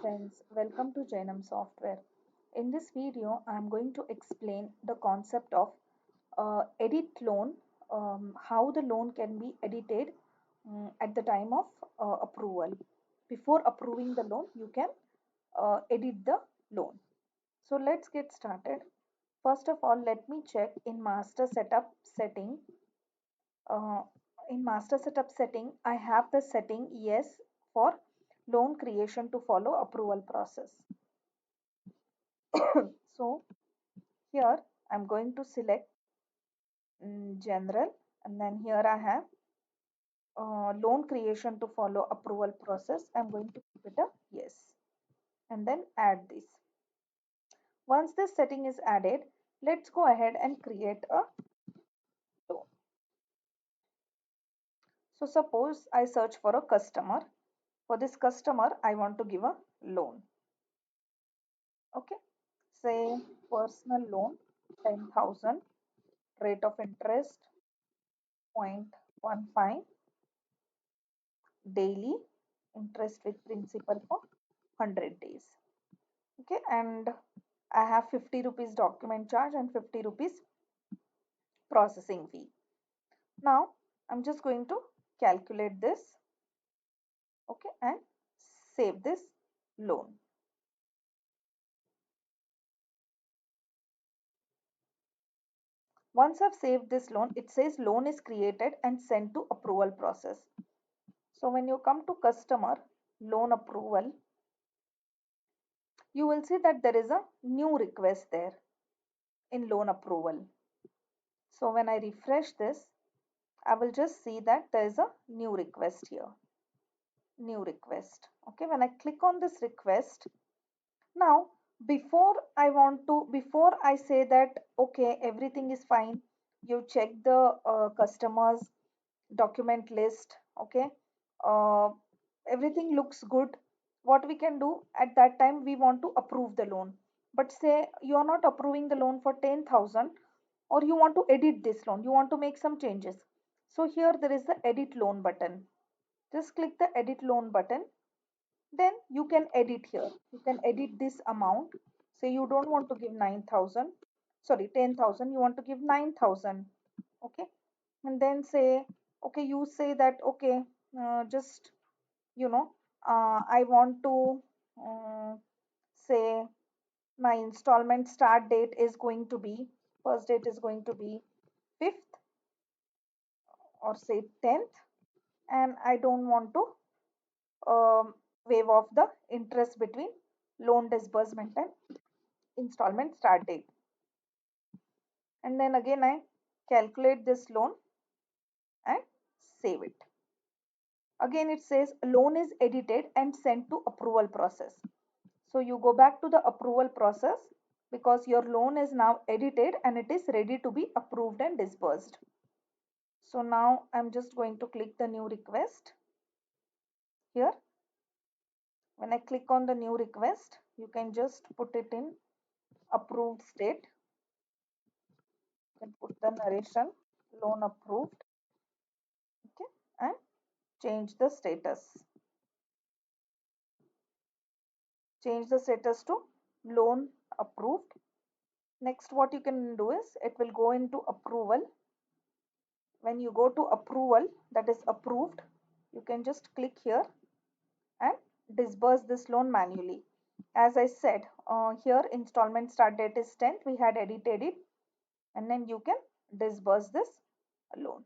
friends, welcome to Jainam Software. In this video, I am going to explain the concept of edit loan, how the loan can be edited at the time of approval. Before approving the loan, you can edit the loan. So let's get started. First of all, let me check in master setup setting. Uh, in master setup setting, I have the setting yes for loan creation to follow approval process. So here I'm going to select general, and then here I have loan creation to follow approval process. I'm going to keep it a yes and then add this. Once this setting is added, let's go ahead and create a loan. So suppose I search for a customer. For this customer, I want to give a loan. Okay, say personal loan 10,000, rate of interest 0.15, daily interest with principal for 100 days. Okay, and I have 50 rupees document charge and 50 rupees processing fee. Now I'm just going to calculate this, okay, and save this loan. Once I've saved this loan, it says loan is created and sent to approval process. So when you come to customer loan approval, you will see that there is a new request there in loan approval. So when I refresh this, I will just see that there is a new request here. New request. Okay, when I click on this request, now before I say that, okay, everything is fine, you check the customers document list, okay, uh, everything looks good. What we can do at that time, we want to approve the loan, but say you are not approving the loan for 10,000, or you want to edit this loan, you want to make some changes. So here there is the edit loan button. Just click the edit loan button, then you can edit here. You can edit this amount. Say you don't want to give 9,000, sorry, 10,000, you want to give 9,000. Okay, and then say, okay, you say that, okay, just, you know, I want to say my installment start date is going to be, first date is going to be 5th, or say 10th, and I don't want to waive off the interest between loan disbursement and installment start date. And then again I calculate this loan and save it. Again it says loan is edited and sent to approval process. So you go back to the approval process because your loan is now edited and it is ready to be approved and disbursed. So now I'm just going to click the new request here. When I click on the new request, you can just put it in approved state. You can put the narration loan approved, okay, and change the status. Change the status to loan approved. Next, what you can do is it will go into approval. When you go to approval, that is approved, you can just click here and disburse this loan manually. As I said, here installment start date is 10th, we had edited it, and then you can disburse this loan.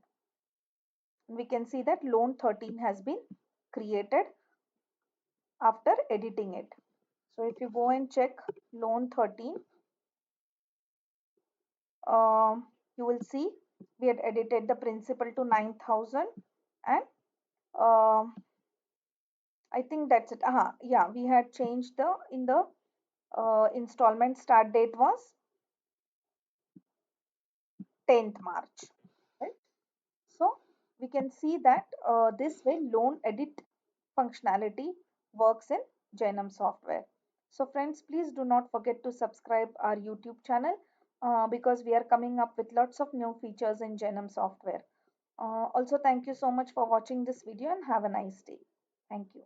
We can see that loan 13 has been created after editing it. So if you go and check loan 13, you will see we had edited the principal to 9,000, and uh, I think that's it. Yeah, we had changed the in the installment start date was 10th March, right? So we can see that this way loan edit functionality works in Jainam software. So friends, please do not forget to subscribe our YouTube channel because we are coming up with lots of new features in Jainam software. Also, thank you so much for watching this video and have a nice day. Thank you.